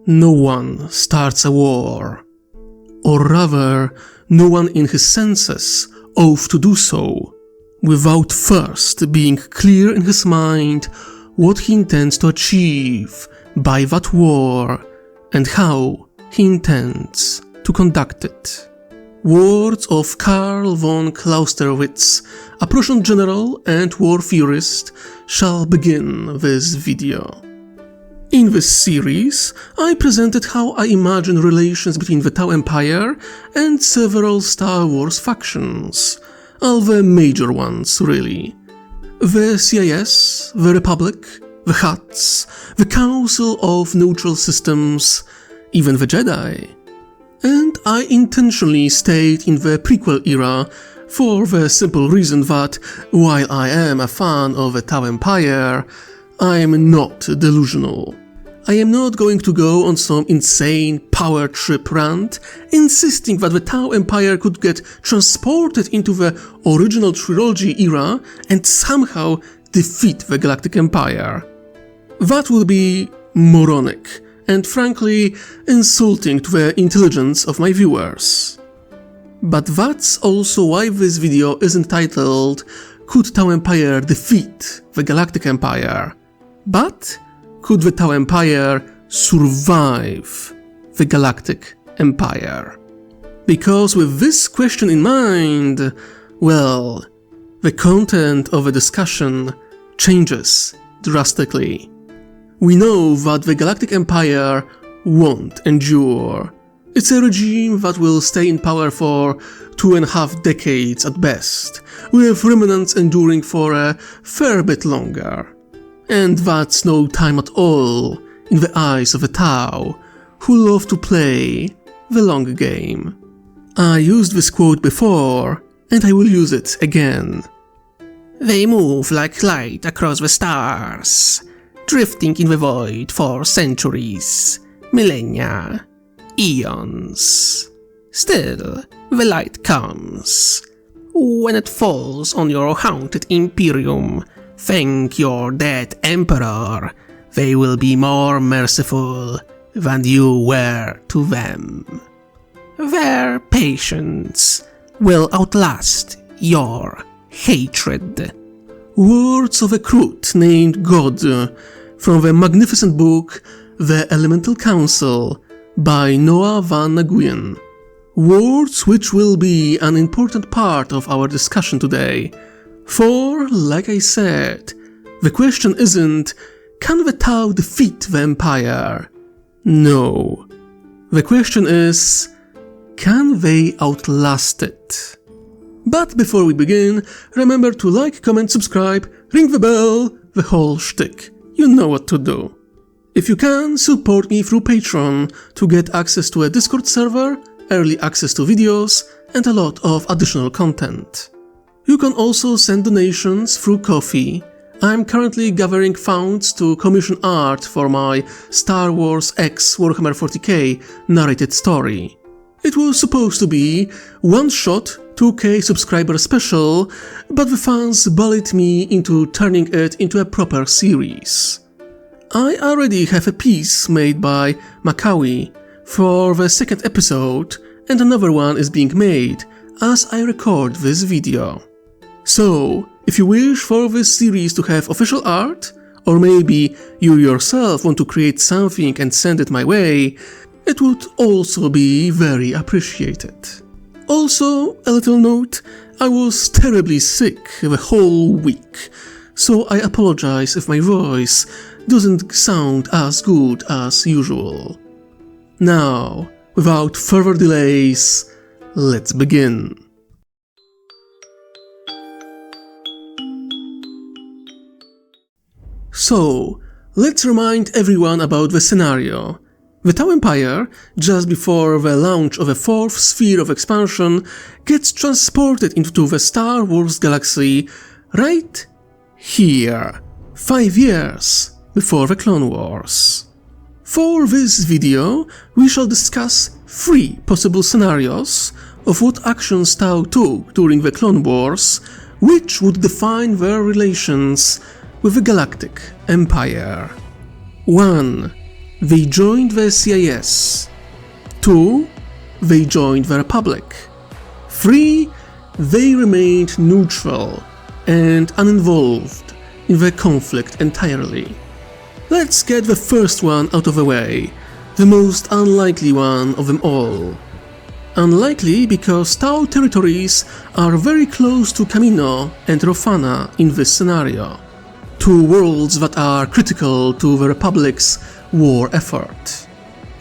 No one starts a war, or rather, no one in his senses ought to do so, without first being clear in his mind what he intends to achieve by that war and how he intends to conduct it. Words of Karl von Clausewitz, a Prussian general and war theorist, shall begin this video. In this series, I presented how I imagine relations between the Tau Empire and several Star Wars factions, all the major ones really. The CIS, the Republic, the Hutts, the Council of Neutral Systems, even the Jedi. And I intentionally stayed in the prequel era for the simple reason that, while I am a fan of the Tau Empire, I am not delusional. I am not going to go on some insane power trip rant, insisting that the Tau Empire could get transported into the original trilogy era and somehow defeat the Galactic Empire. That would be moronic and frankly insulting to the intelligence of my viewers. But that's also why this video is entitled "Could Tau Empire defeat the Galactic Empire?" But could the Tau Empire survive the Galactic Empire? Because with this question in mind, well, the content of the discussion changes drastically. We know that the Galactic Empire won't endure. It's a regime that will stay in power for 2.5 decades at best, with remnants enduring for a fair bit longer. And that's no time at all in the eyes of the Tau, who love to play the long game. I used this quote before, and I will use it again. They move like light across the stars, drifting in the void for centuries, millennia, eons. Still, the light comes. When it falls on your haunted Imperium, thank your dead Emperor, they will be more merciful than you were to them. Their patience will outlast your hatred. Words of a Crute named God from the magnificent book The Elemental Council by Noah van Nguyen. Words which will be an important part of our discussion today. For, like I said, the question isn't, can the Tau defeat the Empire? No. The question is, can they outlast it? But before we begin, remember to like, comment, subscribe, ring the bell, the whole shtick. You know what to do. If you can, support me through Patreon to get access to a Discord server, early access to videos, and a lot of additional content. You can also send donations through Ko-fi. I'm currently gathering funds to commission art for my Star Wars X Warhammer 40k narrated story. It was supposed to be one-shot 2k subscriber special, but the fans bullied me into turning it into a proper series. I already have a piece made by Macawi for the second episode, and another one is being made as I record this video. So, if you wish for this series to have official art, or maybe you yourself want to create something and send it my way, it would also be very appreciated. Also, a little note, I was terribly sick the whole week, so I apologize if my voice doesn't sound as good as usual. Now, without further delays, let's begin. So, let's remind everyone about the scenario. The Tau Empire, just before the launch of a fourth sphere of expansion, gets transported into the Star Wars galaxy right here, 5 years before the Clone Wars. For this video, we shall discuss 3 possible scenarios of what actions Tau took during the Clone Wars, which would define their relations with the Galactic Empire. 1. They joined the CIS. 2. They joined the Republic. 3. They remained neutral and uninvolved in the conflict entirely. Let's get the first one out of the way, the most unlikely one of them all. Unlikely because Tau territories are very close to Camino and Rofana in this scenario, two worlds that are critical to the Republic's war effort.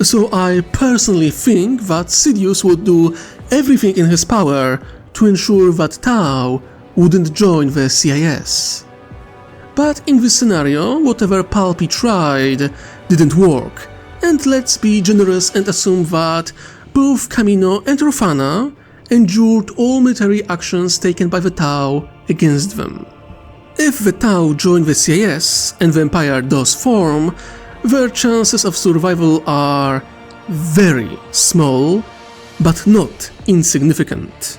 So I personally think that Sidious would do everything in his power to ensure that Tau wouldn't join the CIS. But in this scenario, whatever Palpy tried didn't work, and let's be generous and assume that both Camino and Rofana endured all military actions taken by the Tau against them. If the Tau join the CIS and the Empire does form, their chances of survival are very small, but not insignificant.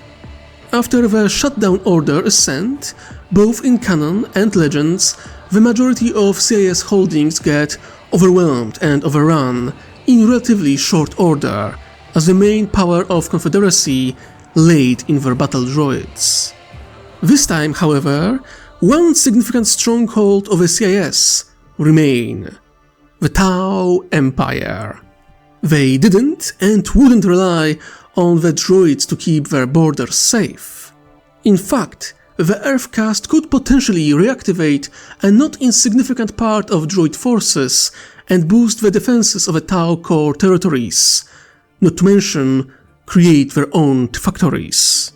After the shutdown order is sent, both in canon and legends, the majority of CIS holdings get overwhelmed and overrun in relatively short order, as the main power of Confederacy laid in their battle droids. This time, however, one significant stronghold of the CIS remain: the Tau Empire. They didn't and wouldn't rely on the droids to keep their borders safe. In fact, the Earthcast could potentially reactivate a not insignificant part of droid forces and boost the defenses of the Tau core territories, not to mention create their own factories.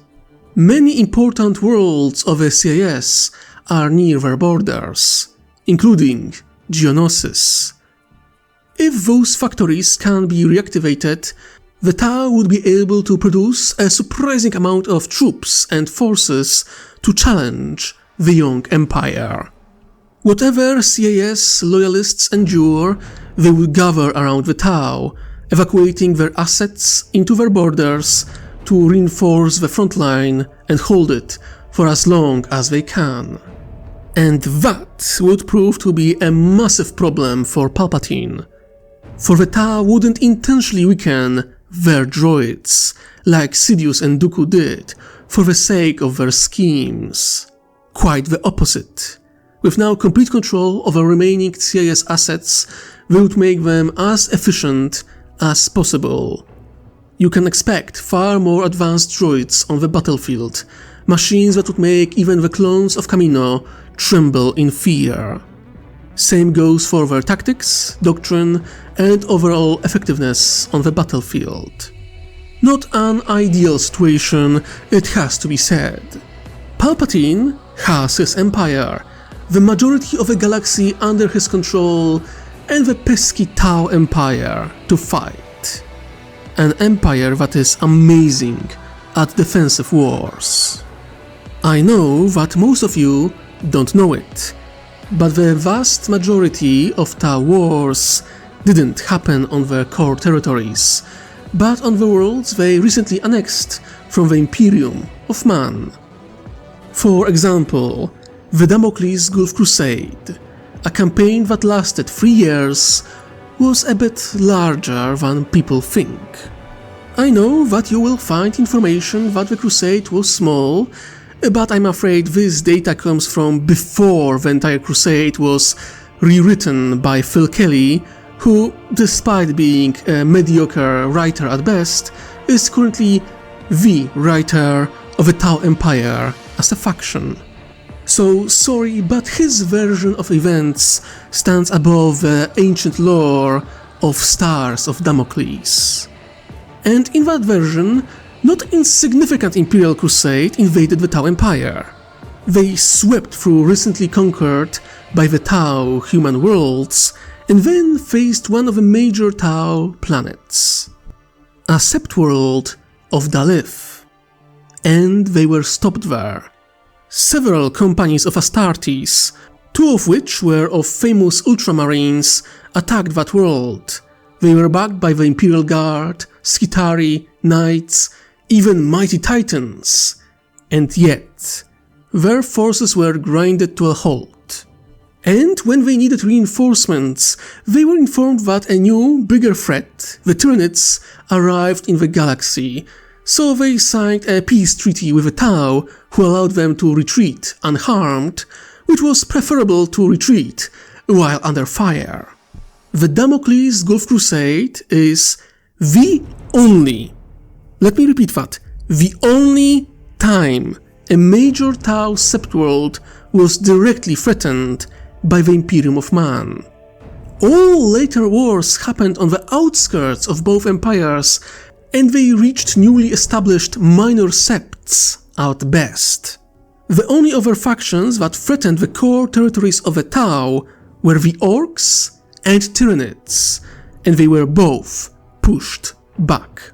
Many important worlds of the CIS are near their borders, including Geonosis. If those factories can be reactivated, the Tau would be able to produce a surprising amount of troops and forces to challenge the young Empire. Whatever CIS loyalists endure, they will gather around the Tau, evacuating their assets into their borders to reinforce the front line and hold it for as long as they can. And that would prove to be a massive problem for Palpatine, for the Tau wouldn't intentionally weaken their droids, like Sidious and Dooku did, for the sake of their schemes. Quite the opposite. With now complete control over remaining CIS assets, they would make them as efficient as possible. You can expect far more advanced droids on the battlefield, machines that would make even the clones of Camino tremble in fear. Same goes for their tactics, doctrine, and overall effectiveness on the battlefield. Not an ideal situation, it has to be said. Palpatine has his empire, the majority of the galaxy under his control, and the pesky Tau Empire to fight. An empire that is amazing at defensive wars. I know that most of you don't know it, but the vast majority of Tau wars didn't happen on their core territories, but on the worlds they recently annexed from the Imperium of Man. For example, the Damocles Gulf Crusade, a campaign that lasted 3 years, was a bit larger than people think. I know that you will find information that the crusade was small, but I'm afraid this data comes from before the entire crusade was rewritten by Phil Kelly, who, despite being a mediocre writer at best, is currently the writer of the Tau Empire as a faction. So sorry, but his version of events stands above the ancient lore of Stars of Damocles. And in that version, not insignificant Imperial Crusade invaded the Tau Empire. They swept through recently conquered by the Tau human worlds and then faced one of the major Tau planets, a sept world of Dalith. And they were stopped there. Several companies of Astartes, 2 of which were of famous Ultramarines, attacked that world. They were backed by the Imperial Guard, Skitarii, Knights, even mighty Titans, and yet their forces were grinded to a halt. And when they needed reinforcements, they were informed that a new, bigger threat, the Tyranids, arrived in the galaxy, so they signed a peace treaty with the Tau, who allowed them to retreat unharmed, which was preferable to retreat while under fire. The Damocles Gulf Crusade is the only, let me repeat that, the only time a major Tau Sept world was directly threatened by the Imperium of Man. All later wars happened on the outskirts of both empires, and they reached newly established minor septs at best. The only other factions that threatened the core territories of the Tau were the Orcs and Tyranids, and they were both pushed back.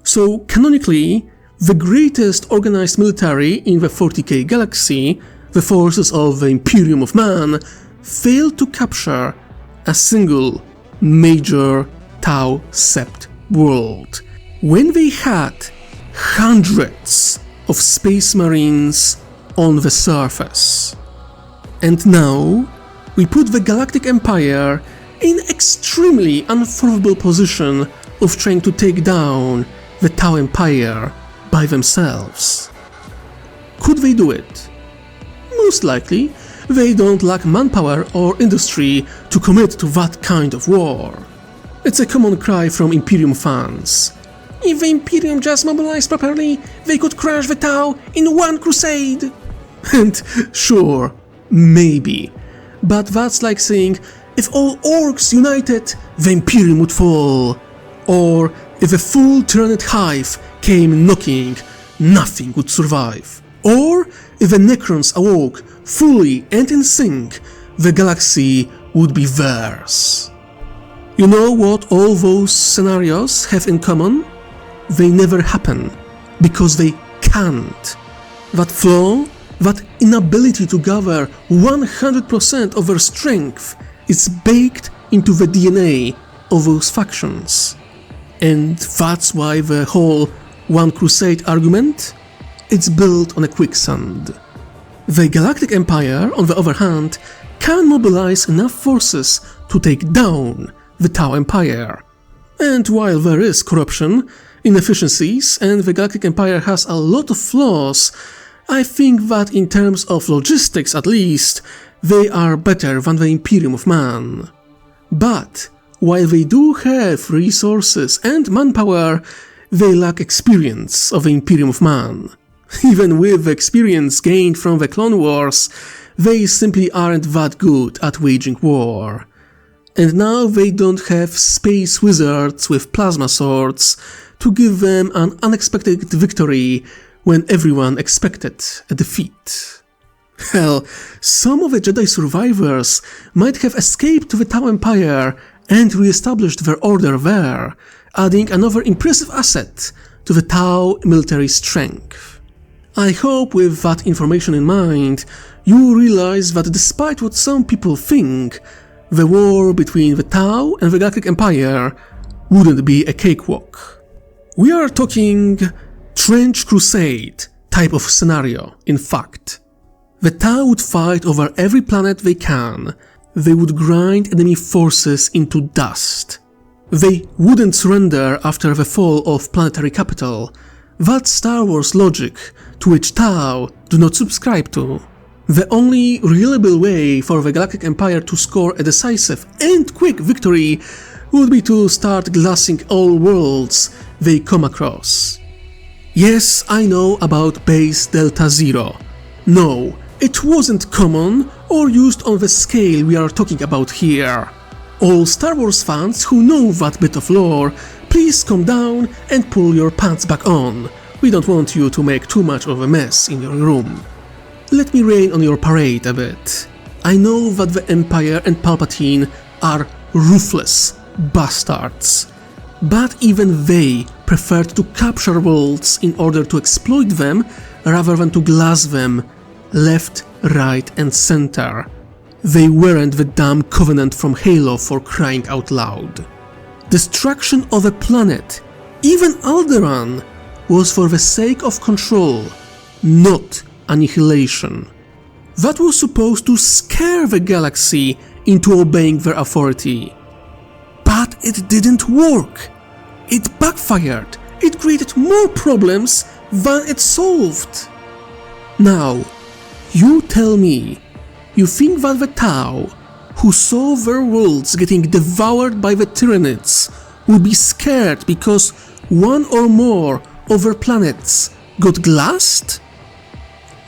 So canonically, the greatest organized military in the 40k galaxy, the forces of the Imperium of Man, failed to capture a single major Tau Sept world, when they had hundreds of space marines on the surface. And now, we put the Galactic Empire in extremely unfavorable position of trying to take down the Tau Empire by themselves. Could they do it? Most likely, they don't lack manpower or industry to commit to that kind of war. It's a common cry from Imperium fans. If the Imperium just mobilized properly, they could crush the Tau in one crusade! And sure, maybe. But that's like saying, if all Orcs united, the Imperium would fall. Or, if a full Tyranid hive came knocking, nothing would survive. Or, if the Necrons awoke fully and in sync, the galaxy would be theirs. You know what all those scenarios have in common? They never happen, because they can't. That flaw, that inability to gather 100% of their strength, is baked into the DNA of those factions. And that's why the whole One Crusade argument, it's built on a quicksand. The Galactic Empire, on the other hand, can mobilize enough forces to take down the Tau Empire. And while there is corruption, inefficiencies, and the Galactic Empire has a lot of flaws, I think that in terms of logistics at least, they are better than the Imperium of Man. But while they do have resources and manpower, they lack experience of the Imperium of Man. Even with the experience gained from the Clone Wars, they simply aren't that good at waging war. And now they don't have space wizards with plasma swords to give them an unexpected victory when everyone expected a defeat. Hell, some of the Jedi survivors might have escaped to the Tau Empire and re-established their order there, adding another impressive asset to the Tau military strength. I hope with that information in mind, you realize that despite what some people think, the war between the Tau and the Galactic Empire wouldn't be a cakewalk. We are talking Trench Crusade type of scenario, in fact. The Tau would fight over every planet they can, they would grind enemy forces into dust. They wouldn't surrender after the fall of planetary capital. That's Star Wars logic, to which Tau do not subscribe to. The only reliable way for the Galactic Empire to score a decisive and quick victory would be to start glassing all worlds they come across. Yes, I know about Base Delta Zero. No, it wasn't common or used on the scale we are talking about here. All Star Wars fans who know that bit of lore, please calm down and pull your pants back on. We don't want you to make too much of a mess in your room. Let me rain on your parade a bit. I know that the Empire and Palpatine are ruthless bastards, but even they preferred to capture worlds in order to exploit them rather than to glass them left, right and center. They weren't the damn Covenant from Halo, for crying out loud. Destruction of a planet, even Alderaan, was for the sake of control, not annihilation. That was supposed to scare the galaxy into obeying their authority. But it didn't work. It backfired. It created more problems than it solved. Now, you tell me, you think that the Tau, who saw their worlds getting devoured by the Tyranids, would be scared because one or more of their planets got glassed?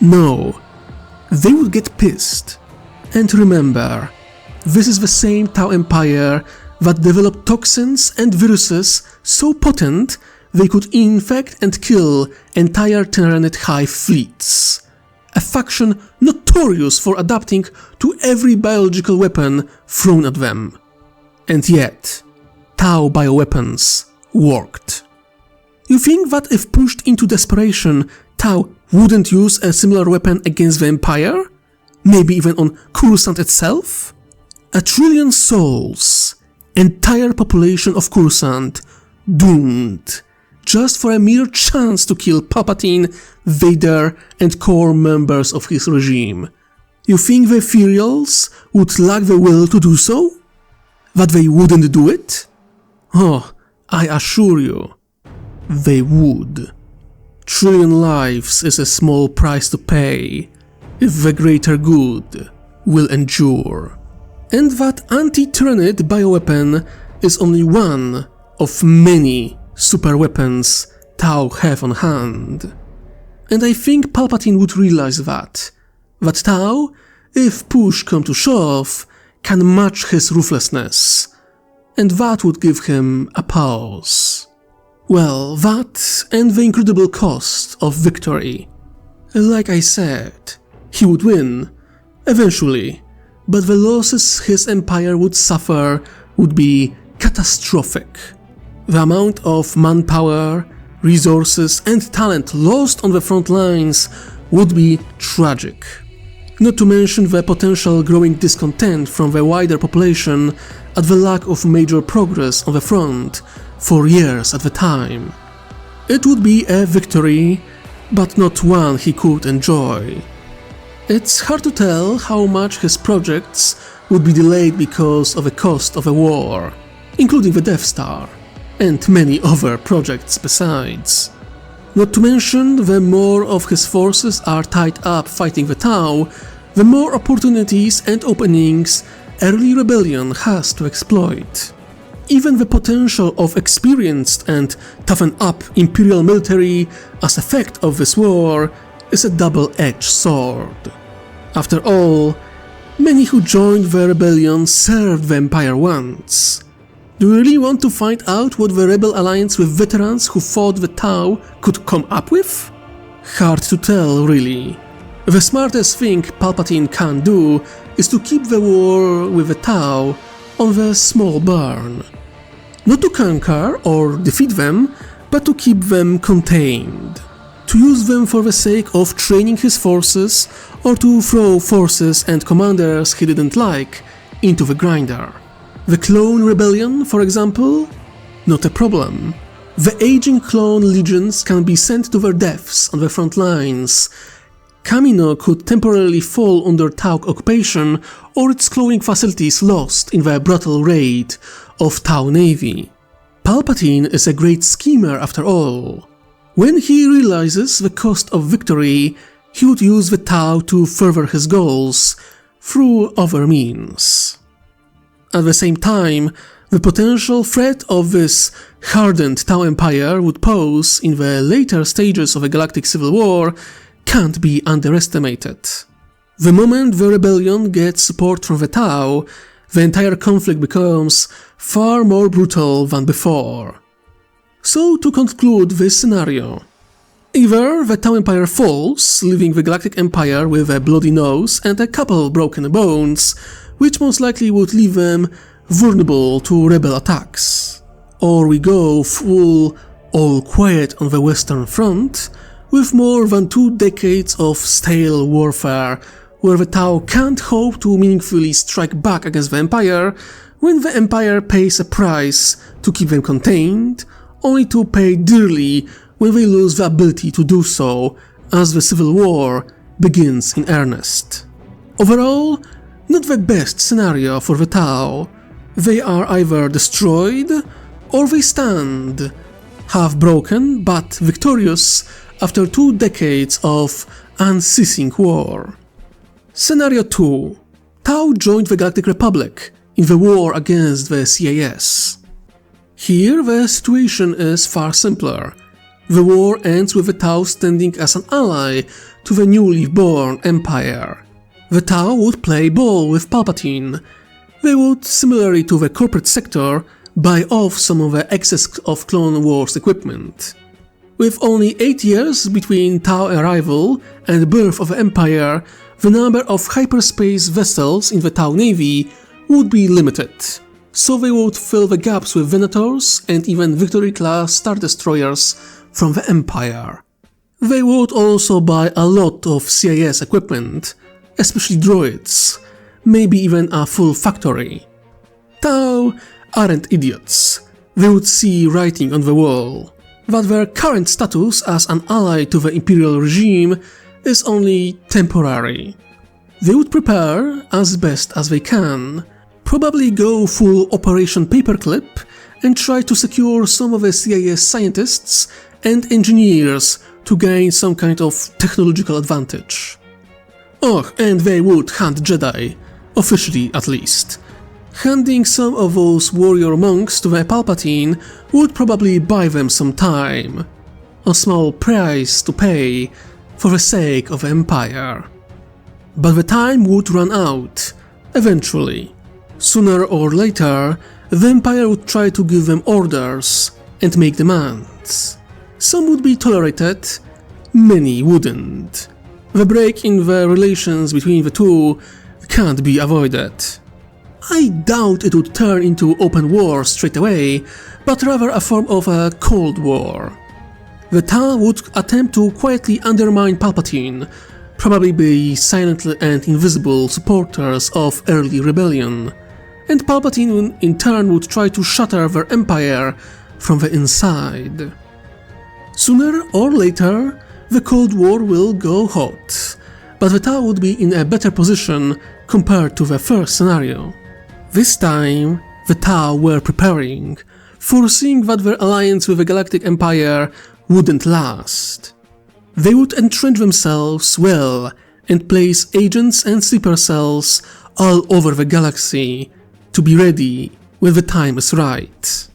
No, they would get pissed. And remember, this is the same Tau Empire that developed toxins and viruses so potent they could infect and kill entire Tyranid hive fleets. A faction notorious for adapting to every biological weapon thrown at them. And yet, Tau bioweapons worked. You think that if pushed into desperation, Tau wouldn't use a similar weapon against the Empire? Maybe even on Coruscant itself? 1 trillion souls, entire population of Coruscant, doomed, just for a mere chance to kill Palpatine, Vader, and core members of his regime. You think the Ethereals would lack the will to do so? That they wouldn't do it? Oh, I assure you, they would. 1 trillion lives is a small price to pay if the greater good will endure. And that anti-Tyranid bioweapon is only one of many super weapons Tau have on hand. And I think Palpatine would realize that Tau, if push come to shove, can match his ruthlessness, and that would give him a pause. Well, that and the incredible cost of victory. Like I said, he would win, eventually, but the losses his empire would suffer would be catastrophic. The amount of manpower, resources and talent lost on the front lines would be tragic. Not to mention the potential growing discontent from the wider population at the lack of major progress on the front for years at the time. It would be a victory, but not one he could enjoy. It's hard to tell how much his projects would be delayed because of the cost of a war, including the Death Star, and many other projects besides. Not to mention, the more of his forces are tied up fighting the Tau, the more opportunities and openings early rebellion has to exploit. Even the potential of experienced and toughened up Imperial military as effect of this war is a double-edged sword. After all, many who joined the rebellion served the Empire once. Do you really want to find out what the Rebel Alliance with veterans who fought the Tau could come up with? Hard to tell, really. The smartest thing Palpatine can do is to keep the war with the Tau on the small burn. Not to conquer or defeat them, but to keep them contained. To use them for the sake of training his forces or to throw forces and commanders he didn't like into the grinder. The Clone Rebellion, for example? Not a problem. The aging clone legions can be sent to their deaths on the front lines. Kamino could temporarily fall under Tau occupation or its cloning facilities lost in the brutal raid of Tau Navy. Palpatine is a great schemer after all. When he realizes the cost of victory, he would use the Tau to further his goals through other means. At the same time, the potential threat of this hardened Tau Empire would pose in the later stages of a galactic civil war can't be underestimated. The moment the rebellion gets support from the Tau, the entire conflict becomes far more brutal than before. So to conclude this scenario, either the Tau Empire falls, leaving the Galactic Empire with a bloody nose and a couple broken bones, which most likely would leave them vulnerable to rebel attacks. Or we go full all quiet on the Western Front, with more than 2 decades of stale warfare, where the Tau can't hope to meaningfully strike back against the Empire, when the Empire pays a price to keep them contained, only to pay dearly when they lose the ability to do so, as the Civil War begins in earnest. Overall, not the best scenario for the Tau. They are either destroyed or they stand, half broken but victorious after 2 decades of unceasing war. Scenario 2. Tau joined the Galactic Republic in the war against the CAS. Here the situation is far simpler. The war ends with the Tau standing as an ally to the newly born Empire. The Tau would play ball with Palpatine. They would, similarly to the corporate sector, buy off some of the excess of Clone Wars equipment. With only 8 years between Tau arrival and the birth of the Empire, the number of hyperspace vessels in the Tau Navy would be limited, so they would fill the gaps with Venators and even Victory-class Star Destroyers from the Empire. They would also buy a lot of CIS equipment, especially droids, maybe even a full factory. Tau aren't idiots. They would see writing on the wall that their current status as an ally to the Imperial regime is only temporary. They would prepare as best as they can, probably go full Operation Paperclip and try to secure some of the CIS scientists and engineers to gain some kind of technological advantage. Oh, and they would hunt Jedi, officially at least. Handing some of those warrior monks to the Palpatine would probably buy them some time, a small price to pay for the sake of the Empire. But the time would run out, eventually. Sooner or later, the Empire would try to give them orders and make demands. Some would be tolerated, many wouldn't. The break in the relations between the two can't be avoided. I doubt it would turn into open war straight away, but rather a form of a Cold War. The Tau would attempt to quietly undermine Palpatine, probably be silent and invisible supporters of early rebellion, and Palpatine in turn would try to shatter their empire from the inside. Sooner or later, the Cold War will go hot, but the Tau would be in a better position compared to the first scenario. This time, the Tau were preparing, foreseeing that their alliance with the Galactic Empire wouldn't last. They would entrench themselves well and place agents and sleeper cells all over the galaxy to be ready when the time is right.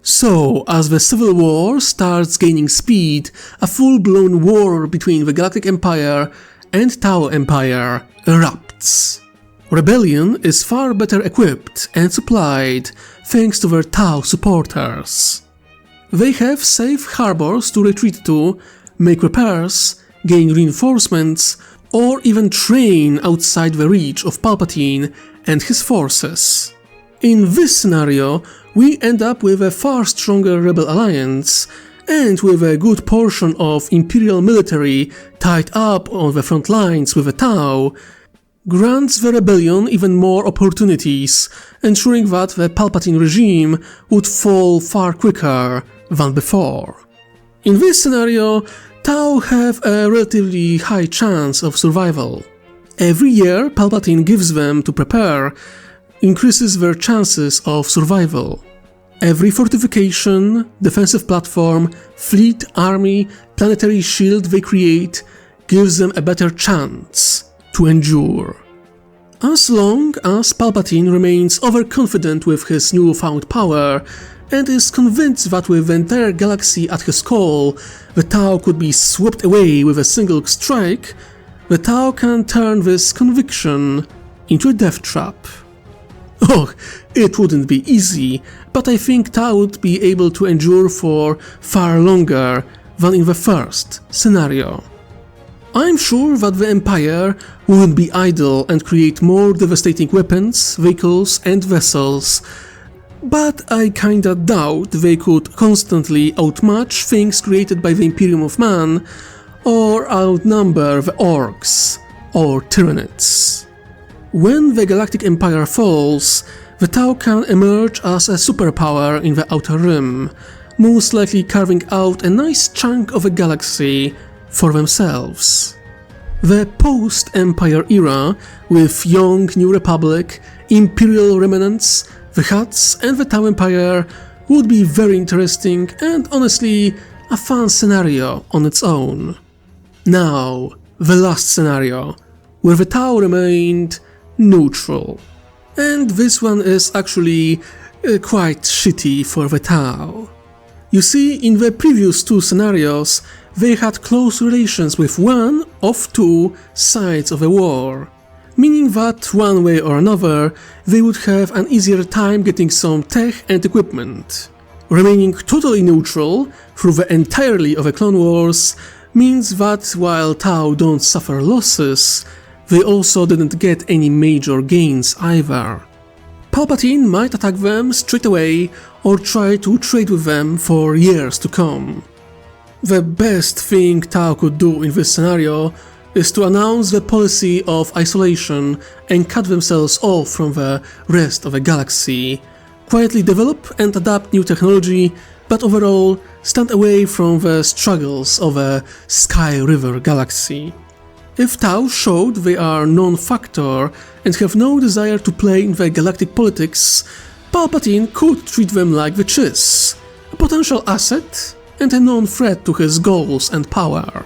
So, as the Civil War starts gaining speed, a full-blown war between the Galactic Empire and Tau Empire erupts. Rebellion is far better equipped and supplied thanks to their Tau supporters. They have safe harbors to retreat to, make repairs, gain reinforcements, or even train outside the reach of Palpatine and his forces. In this scenario, we end up with a far stronger rebel alliance, and with a good portion of Imperial military tied up on the front lines with the Tau, grants the rebellion even more opportunities, ensuring that the Palpatine regime would fall far quicker than before. In this scenario, Tau have a relatively high chance of survival. Every year Palpatine gives them to prepare increases their chances of survival. Every fortification, defensive platform, fleet, army, planetary shield they create gives them a better chance to endure. As long as Palpatine remains overconfident with his newfound power and is convinced that with the entire galaxy at his call, the Tau could be swept away with a single strike, the Tau can turn this conviction into a death trap. Oh, it wouldn't be easy, but I think Tau would be able to endure for far longer than in the first scenario. I'm sure that the Empire wouldn't be idle and create more devastating weapons, vehicles and vessels, but I kinda doubt they could constantly outmatch things created by the Imperium of Man or outnumber the Orcs or Tyranids. When the Galactic Empire falls, the Tau can emerge as a superpower in the Outer Rim, most likely carving out a nice chunk of a galaxy for themselves. The post-Empire era, with young New Republic, Imperial remnants, the Huts and the Tau Empire, would be very interesting and honestly a fun scenario on its own. Now, the last scenario, where the Tau remained neutral. And this one is actually quite shitty for the Tau. You see, in the previous two scenarios, they had close relations with one of two sides of a war, meaning that one way or another they would have an easier time getting some tech and equipment. Remaining totally neutral through the entirety of the Clone Wars means that while Tau don't suffer losses, they also didn't get any major gains either. Palpatine might attack them straight away or try to trade with them for years to come. The best thing Tau could do in this scenario is to announce the policy of isolation and cut themselves off from the rest of the galaxy, quietly develop and adapt new technology, but overall stand away from the struggles of a Sky River galaxy. If Tau showed they are non-factor and have no desire to play in the galactic politics, Palpatine could treat them like the Chiss, a potential asset and a known threat to his goals and power.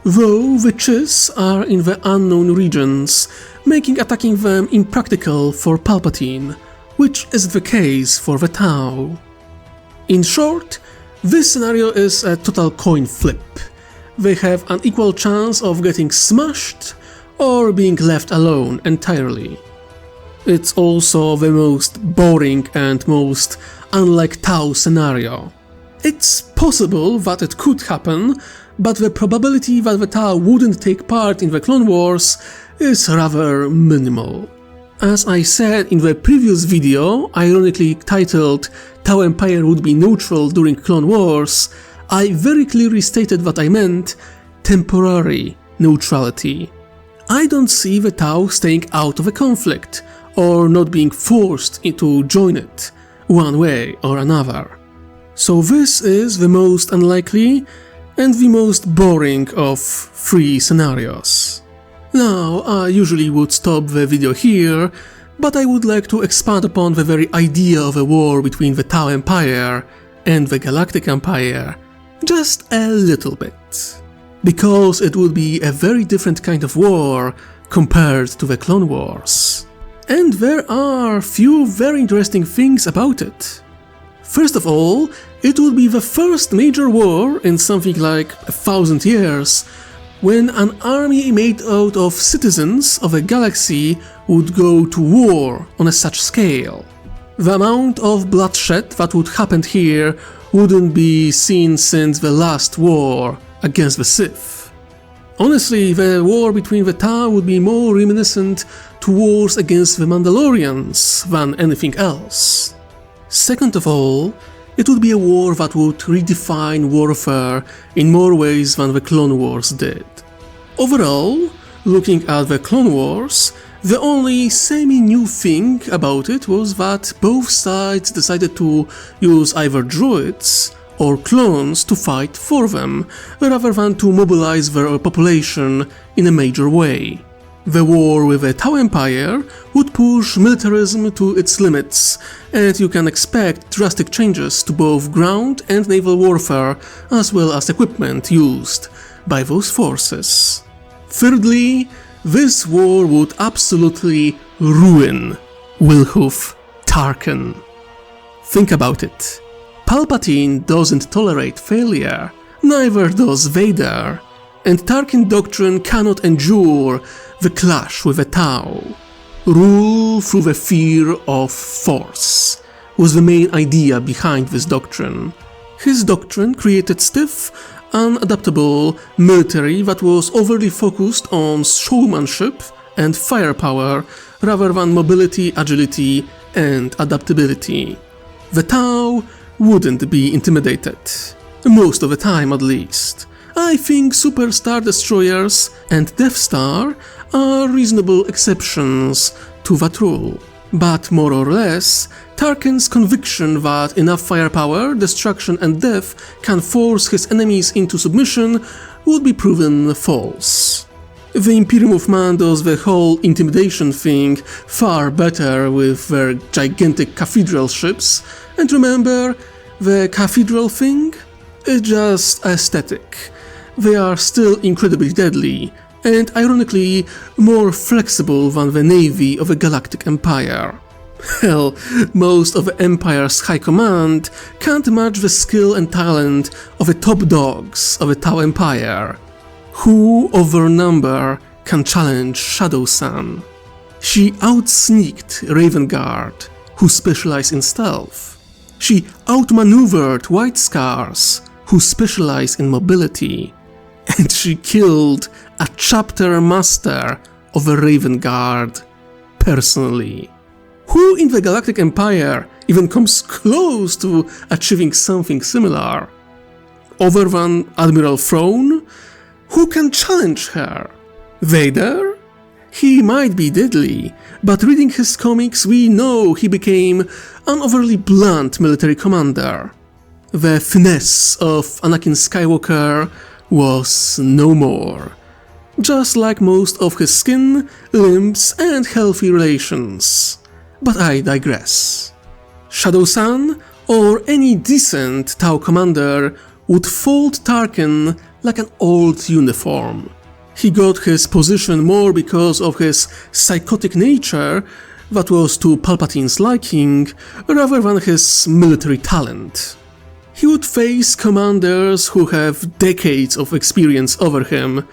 Though the Chiss are in the unknown regions, making attacking them impractical for Palpatine, which is the case for the Tau. In short, this scenario is a total coin flip. They have an equal chance of getting smashed or being left alone entirely. It's also the most boring and most unlike Tau scenario. It's possible that it could happen, but the probability that the Tau wouldn't take part in the Clone Wars is rather minimal. As I said in the previous video, ironically titled Tau Empire would be neutral during Clone Wars, I very clearly stated that I meant temporary neutrality. I don't see the Tau staying out of a conflict, or not being forced to join it, one way or another. So this is the most unlikely and the most boring of three scenarios. Now, I usually would stop the video here, but I would like to expand upon the very idea of a war between the Tau Empire and the Galactic Empire just a little bit. Because it would be a very different kind of war compared to the Clone Wars. And there are few very interesting things about it. First of all, it would be the first major war in something like 1,000 years when an army made out of citizens of a galaxy would go to war on a such scale. The amount of bloodshed that would happen here wouldn't be seen since the last war against the Sith. Honestly, the war between the Tau would be more reminiscent to wars against the Mandalorians than anything else. Second of all, it would be a war that would redefine warfare in more ways than the Clone Wars did. Overall, looking at the Clone Wars, the only semi-new thing about it was that both sides decided to use either droids or clones to fight for them, rather than to mobilize their population in a major way. The war with the Tau Empire would push militarism to its limits, and you can expect drastic changes to both ground and naval warfare, as well as equipment used by those forces. Thirdly, this war would absolutely ruin Wilhuf Tarkin. Think about it. Palpatine doesn't tolerate failure, neither does Vader, and Tarkin doctrine cannot endure the clash with the Tau. Rule through the fear of force was the main idea behind this doctrine. His doctrine created stiff, unadaptable military that was overly focused on showmanship and firepower rather than mobility, agility, and adaptability. The Tau wouldn't be intimidated, most of the time at least. I think Super Star Destroyers and Death Star are reasonable exceptions to that rule. But more or less, Tarkin's conviction that enough firepower, destruction and death can force his enemies into submission would be proven false. The Imperium of Man does the whole intimidation thing far better with their gigantic cathedral ships, and remember, the cathedral thing? It's just aesthetic. They are still incredibly deadly, and ironically more flexible than the navy of the Galactic Empire. Hell, most of the Empire's high command can't match the skill and talent of the top dogs of the Tau Empire. Who of their number can challenge Shadow Sun? She outsneaked Raven Guard, who specialize in stealth. She outmaneuvered White Scars, who specialize in mobility. And she killed a chapter master of the Raven Guard personally. Who in the Galactic Empire even comes close to achieving something similar? Other than Admiral Throne? Who can challenge her? Vader? He might be deadly, but reading his comics we know he became an overly blunt military commander. The finesse of Anakin Skywalker was no more, just like most of his skin, limbs and healthy relations. But I digress. Shadow Sun, or any decent Tau commander, would fold Tarkin like an old uniform. He got his position more because of his psychotic nature that was to Palpatine's liking, rather than his military talent. He would face commanders who have decades of experience over him,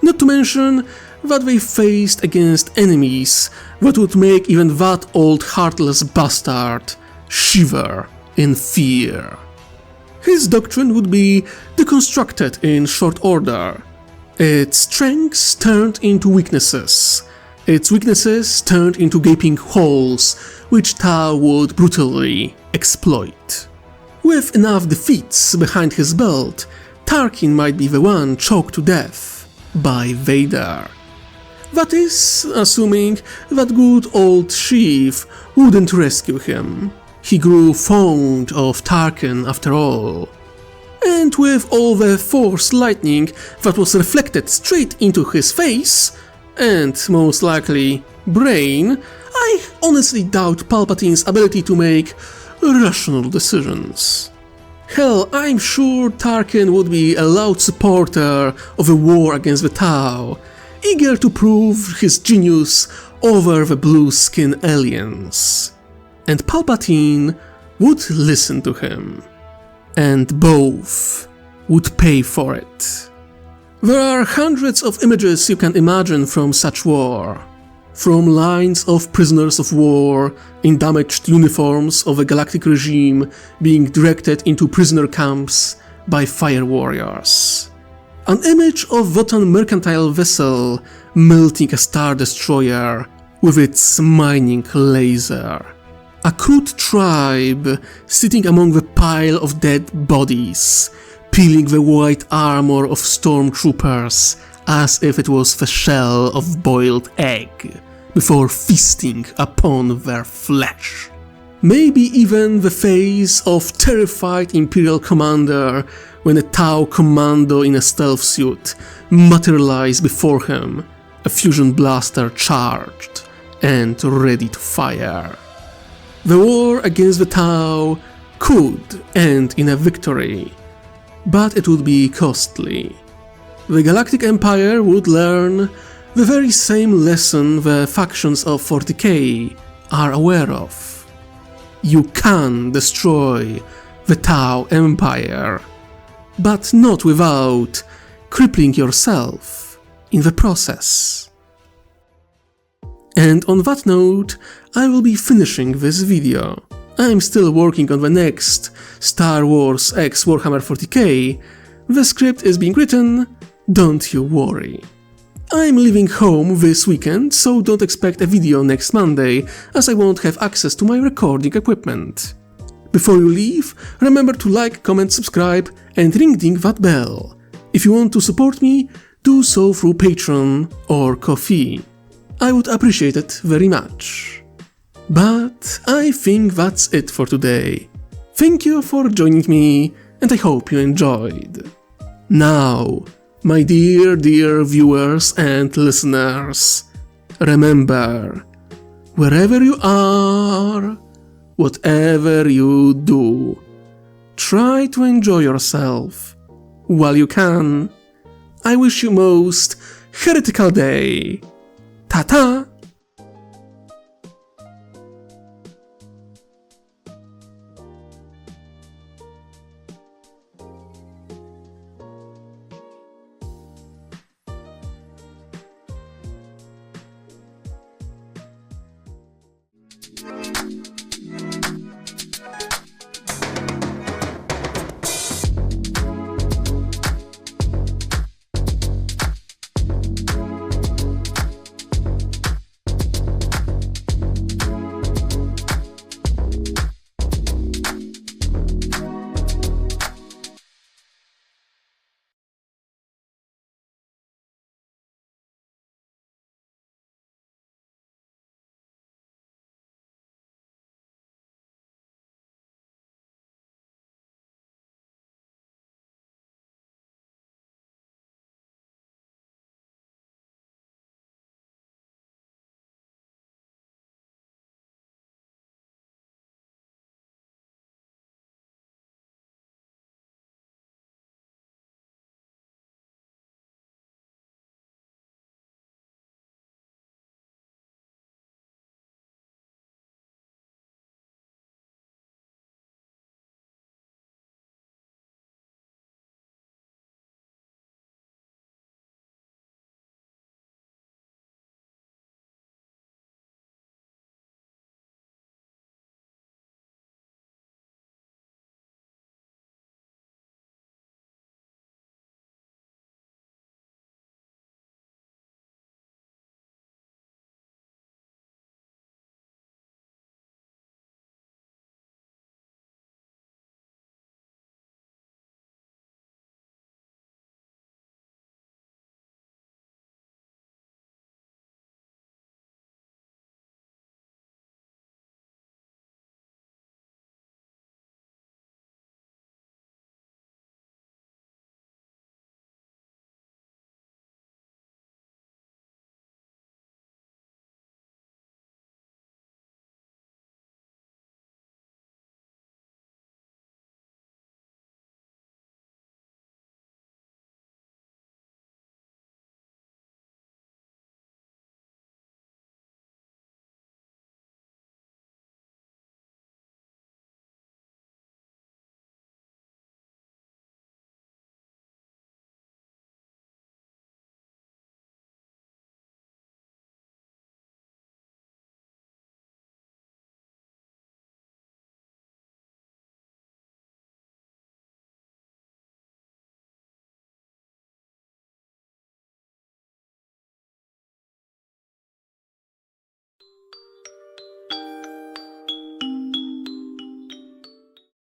not to mention that they faced against enemies that would make even that old heartless bastard shiver in fear. His doctrine would be deconstructed in short order. Its strengths turned into weaknesses. Its weaknesses turned into gaping holes which Tau would brutally exploit. With enough defeats behind his belt, Tarkin might be the one choked to death by Vader. That is, assuming that good old Sheev wouldn't rescue him. He grew fond of Tarkin after all. And with all the Force lightning that was reflected straight into his face, and most likely brain, I honestly doubt Palpatine's ability to make rational decisions. Hell, I'm sure Tarkin would be a loud supporter of a war against the Tau, eager to prove his genius over the blue-skin aliens. And Palpatine would listen to him. And both would pay for it. There are hundreds of images you can imagine from such war. From lines of prisoners of war in damaged uniforms of the Galactic regime being directed into prisoner camps by fire warriors. An image of Votan mercantile vessel melting a star destroyer with its mining laser. A crude tribe sitting among the pile of dead bodies, peeling the white armor of stormtroopers as if it was the shell of boiled egg, before feasting upon their flesh. Maybe even the face of terrified Imperial commander when a Tau commando in a stealth suit materialized before him, a fusion blaster charged and ready to fire. The war against the Tau could end in a victory, but it would be costly. The Galactic Empire would learn the very same lesson the factions of 40k are aware of. You can destroy the Tau Empire, but not without crippling yourself in the process. And on that note, I will be finishing this video. I'm still working on the next Star Wars x Warhammer 40k. The script is being written, don't you worry. I'm leaving home this weekend, so don't expect a video next Monday, as I won't have access to my recording equipment. Before you leave, remember to like, comment, subscribe and ring-ding that bell. If you want to support me, do so through Patreon or Ko-fi. I would appreciate it very much. But I think that's it for today. Thank you for joining me, and I hope you enjoyed. Now, My dear viewers and listeners, remember, wherever you are, whatever you do, try to enjoy yourself while you can. I wish you most heretical day. Ta-ta!